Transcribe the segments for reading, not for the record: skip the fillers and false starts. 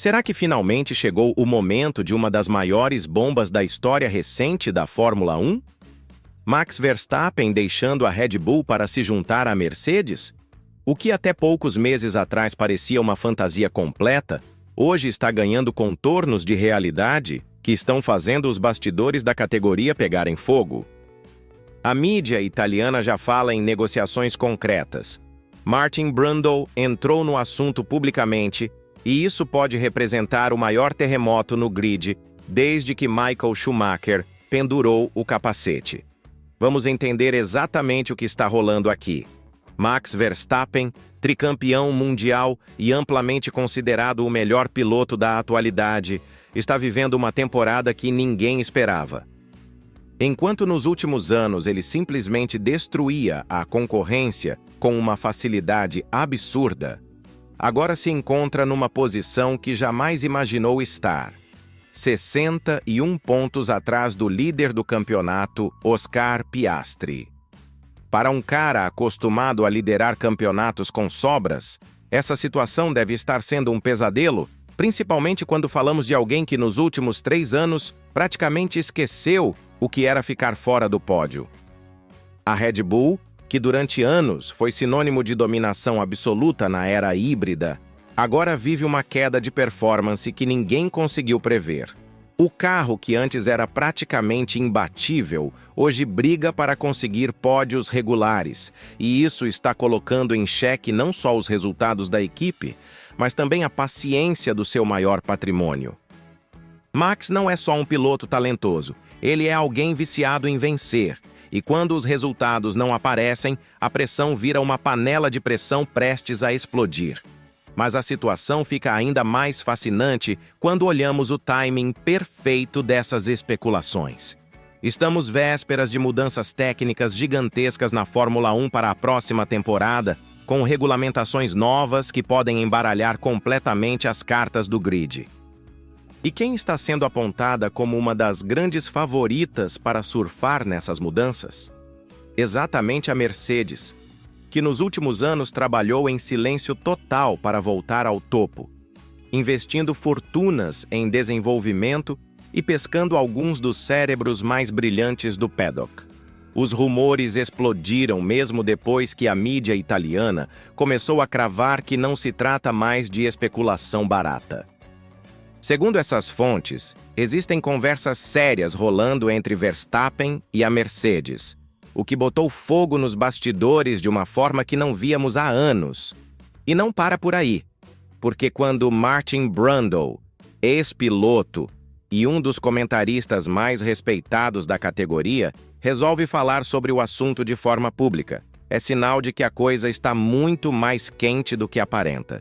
Será que finalmente chegou o momento de uma das maiores bombas da história recente da Fórmula 1? Max Verstappen deixando a Red Bull para se juntar à Mercedes? O que até poucos meses atrás parecia uma fantasia completa, hoje está ganhando contornos de realidade que estão fazendo os bastidores da categoria pegarem fogo. A mídia italiana já fala em negociações concretas. Martin Brundle entrou no assunto publicamente e isso pode representar o maior terremoto no grid desde que Michael Schumacher pendurou o capacete. Vamos entender exatamente o que está rolando aqui. Max Verstappen, tricampeão mundial e amplamente considerado o melhor piloto da atualidade, está vivendo uma temporada que ninguém esperava. Enquanto nos últimos anos ele simplesmente destruía a concorrência com uma facilidade absurda, agora se encontra numa posição que jamais imaginou estar. 61 pontos atrás do líder do campeonato, Oscar Piastri. Para um cara acostumado a liderar campeonatos com sobras, essa situação deve estar sendo um pesadelo, principalmente quando falamos de alguém que nos últimos 3 anos praticamente esqueceu o que era ficar fora do pódio. A Red Bull, que durante anos foi sinônimo de dominação absoluta na era híbrida, agora vive uma queda de performance que ninguém conseguiu prever. O carro, que antes era praticamente imbatível, hoje briga para conseguir pódios regulares, e isso está colocando em xeque não só os resultados da equipe, mas também a paciência do seu maior patrimônio. Max não é só um piloto talentoso, ele é alguém viciado em vencer, e quando os resultados não aparecem, a pressão vira uma panela de pressão prestes a explodir. Mas a situação fica ainda mais fascinante quando olhamos o timing perfeito dessas especulações. Estamos vésperas de mudanças técnicas gigantescas na Fórmula 1 para a próxima temporada, com regulamentações novas que podem embaralhar completamente as cartas do grid. E quem está sendo apontada como uma das grandes favoritas para surfar nessas mudanças? Exatamente a Mercedes, que nos últimos anos trabalhou em silêncio total para voltar ao topo, investindo fortunas em desenvolvimento e pescando alguns dos cérebros mais brilhantes do paddock. Os rumores explodiram mesmo depois que a mídia italiana começou a cravar que não se trata mais de especulação barata. Segundo essas fontes, existem conversas sérias rolando entre Verstappen e a Mercedes, o que botou fogo nos bastidores de uma forma que não víamos há anos. E não para por aí, porque quando Martin Brundle, ex-piloto e um dos comentaristas mais respeitados da categoria, resolve falar sobre o assunto de forma pública, é sinal de que a coisa está muito mais quente do que aparenta.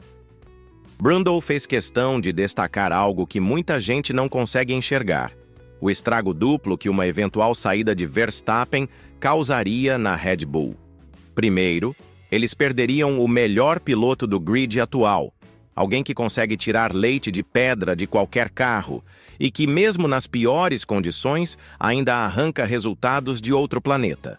Brundle fez questão de destacar algo que muita gente não consegue enxergar: o estrago duplo que uma eventual saída de Verstappen causaria na Red Bull. Primeiro, eles perderiam o melhor piloto do grid atual, alguém que consegue tirar leite de pedra de qualquer carro e que, mesmo nas piores condições, ainda arranca resultados de outro planeta.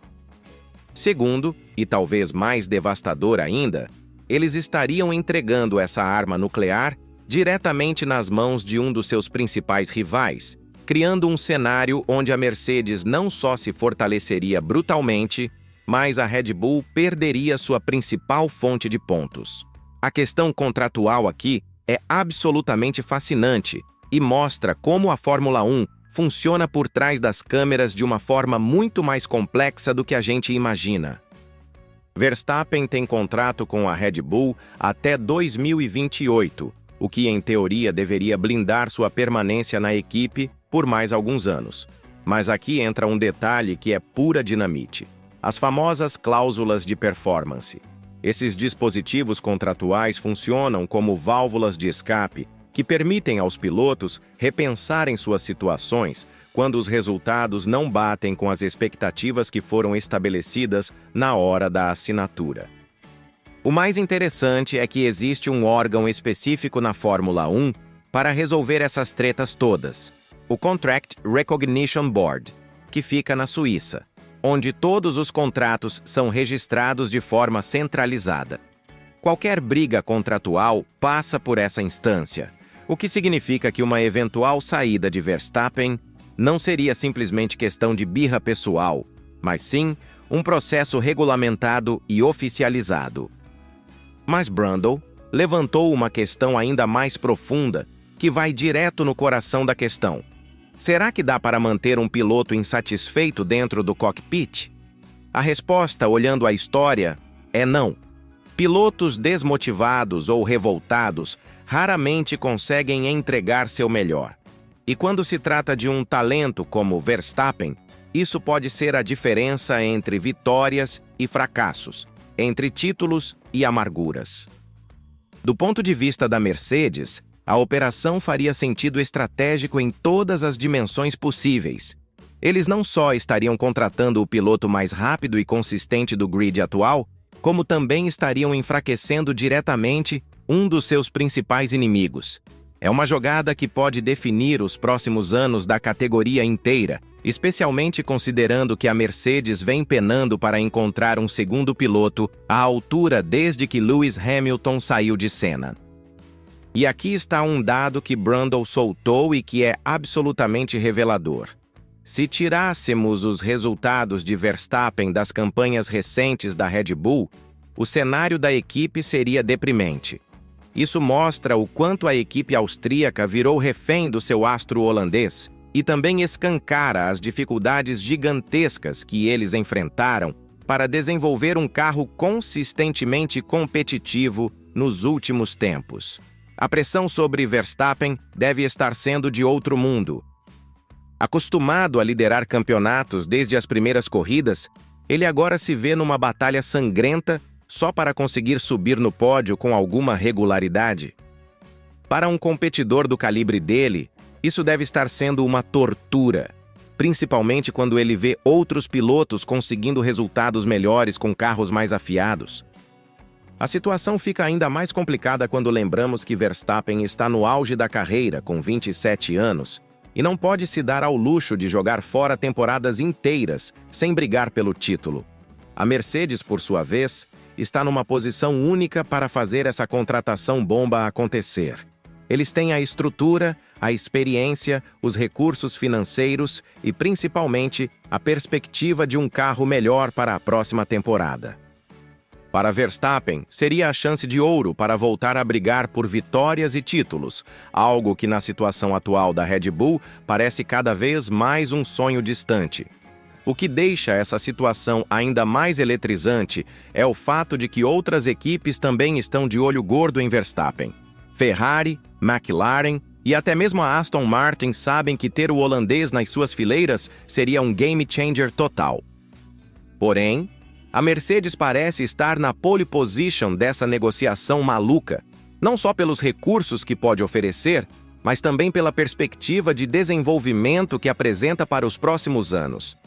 Segundo, e talvez mais devastador ainda, eles estariam entregando essa arma nuclear diretamente nas mãos de um dos seus principais rivais, criando um cenário onde a Mercedes não só se fortaleceria brutalmente, mas a Red Bull perderia sua principal fonte de pontos. A questão contratual aqui é absolutamente fascinante e mostra como a Fórmula 1 funciona por trás das câmeras de uma forma muito mais complexa do que a gente imagina. Verstappen tem contrato com a Red Bull até 2028, o que em teoria deveria blindar sua permanência na equipe por mais alguns anos. Mas aqui entra um detalhe que é pura dinamite: as famosas cláusulas de performance. Esses dispositivos contratuais funcionam como válvulas de escape que permitem aos pilotos repensarem suas situações quando os resultados não batem com as expectativas que foram estabelecidas na hora da assinatura. O mais interessante é que existe um órgão específico na Fórmula 1 para resolver essas tretas todas: o Contract Recognition Board, que fica na Suíça, onde todos os contratos são registrados de forma centralizada. Qualquer briga contratual passa por essa instância, o que significa que uma eventual saída de Verstappen não seria simplesmente questão de birra pessoal, mas sim um processo regulamentado e oficializado. Mas Brundle levantou uma questão ainda mais profunda, que vai direto no coração da questão. Será que dá para manter um piloto insatisfeito dentro do cockpit? A resposta, olhando a história, é não. Pilotos desmotivados ou revoltados raramente conseguem entregar seu melhor. E quando se trata de um talento como Verstappen, isso pode ser a diferença entre vitórias e fracassos, entre títulos e amarguras. Do ponto de vista da Mercedes, a operação faria sentido estratégico em todas as dimensões possíveis. Eles não só estariam contratando o piloto mais rápido e consistente do grid atual, como também estariam enfraquecendo diretamente um dos seus principais inimigos. É uma jogada que pode definir os próximos anos da categoria inteira, especialmente considerando que a Mercedes vem penando para encontrar um segundo piloto à altura desde que Lewis Hamilton saiu de cena. E aqui está um dado que Brundle soltou e que é absolutamente revelador. Se tirássemos os resultados de Verstappen das campanhas recentes da Red Bull, o cenário da equipe seria deprimente. Isso mostra o quanto a equipe austríaca virou refém do seu astro holandês e também escancara as dificuldades gigantescas que eles enfrentaram para desenvolver um carro consistentemente competitivo nos últimos tempos. A pressão sobre Verstappen deve estar sendo de outro mundo. Acostumado a liderar campeonatos desde as primeiras corridas, ele agora se vê numa batalha sangrenta só para conseguir subir no pódio com alguma regularidade. Para um competidor do calibre dele, isso deve estar sendo uma tortura, principalmente quando ele vê outros pilotos conseguindo resultados melhores com carros mais afiados. A situação fica ainda mais complicada quando lembramos que Verstappen está no auge da carreira, com 27 anos, e não pode se dar ao luxo de jogar fora temporadas inteiras sem brigar pelo título. A Mercedes, por sua vez, está numa posição única para fazer essa contratação bomba acontecer. Eles têm a estrutura, a experiência, os recursos financeiros e, principalmente, a perspectiva de um carro melhor para a próxima temporada. Para Verstappen, seria a chance de ouro para voltar a brigar por vitórias e títulos, algo que na situação atual da Red Bull parece cada vez mais um sonho distante. O que deixa essa situação ainda mais eletrizante é o fato de que outras equipes também estão de olho gordo em Verstappen. Ferrari, McLaren e até mesmo a Aston Martin sabem que ter o holandês nas suas fileiras seria um game changer total. Porém, a Mercedes parece estar na pole position dessa negociação maluca, não só pelos recursos que pode oferecer, mas também pela perspectiva de desenvolvimento que apresenta para os próximos anos.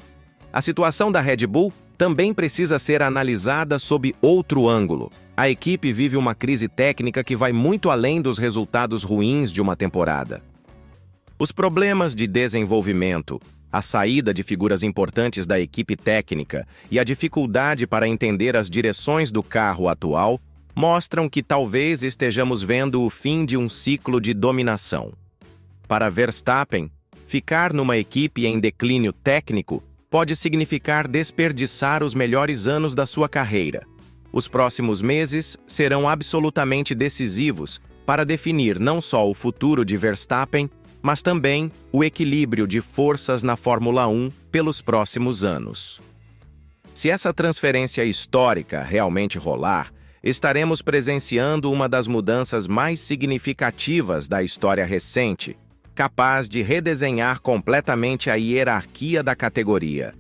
A situação da Red Bull também precisa ser analisada sob outro ângulo. A equipe vive uma crise técnica que vai muito além dos resultados ruins de uma temporada. Os problemas de desenvolvimento, a saída de figuras importantes da equipe técnica e a dificuldade para entender as direções do carro atual mostram que talvez estejamos vendo o fim de um ciclo de dominação. Para Verstappen, ficar numa equipe em declínio técnico pode significar desperdiçar os melhores anos da sua carreira. Os próximos meses serão absolutamente decisivos para definir não só o futuro de Verstappen, mas também o equilíbrio de forças na Fórmula 1 pelos próximos anos. Se essa transferência histórica realmente rolar, estaremos presenciando uma das mudanças mais significativas da história recente, capaz de redesenhar completamente a hierarquia da categoria.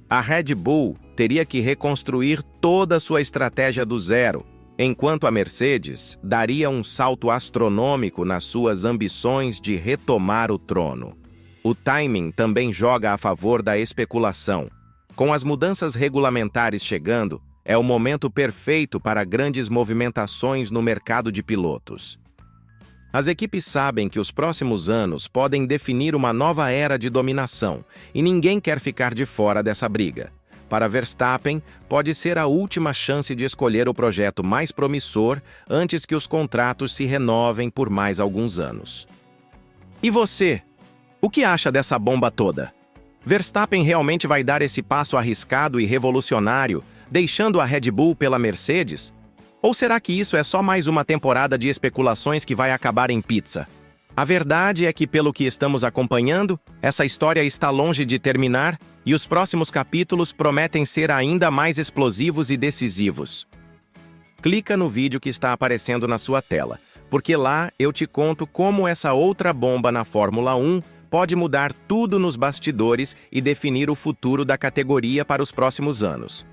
A Red Bull teria que reconstruir toda a sua estratégia do zero, enquanto a Mercedes daria um salto astronômico nas suas ambições de retomar o trono. O timing também joga a favor da especulação. Com as mudanças regulamentares chegando, é o momento perfeito para grandes movimentações no mercado de pilotos. As equipes sabem que os próximos anos podem definir uma nova era de dominação, e ninguém quer ficar de fora dessa briga. para Verstappen, pode ser a última chance de escolher o projeto mais promissor antes que os contratos se renovem por mais alguns anos. E você? O que acha dessa bomba toda? Verstappen realmente vai dar esse passo arriscado e revolucionário, deixando a Red Bull pela Mercedes? Ou será que isso é só mais uma temporada de especulações que vai acabar em pizza? A verdade é que, pelo que estamos acompanhando, essa história está longe de terminar e os próximos capítulos prometem ser ainda mais explosivos e decisivos. Clica no vídeo que está aparecendo na sua tela, porque lá eu te conto como essa outra bomba na Fórmula 1 pode mudar tudo nos bastidores e definir o futuro da categoria para os próximos anos.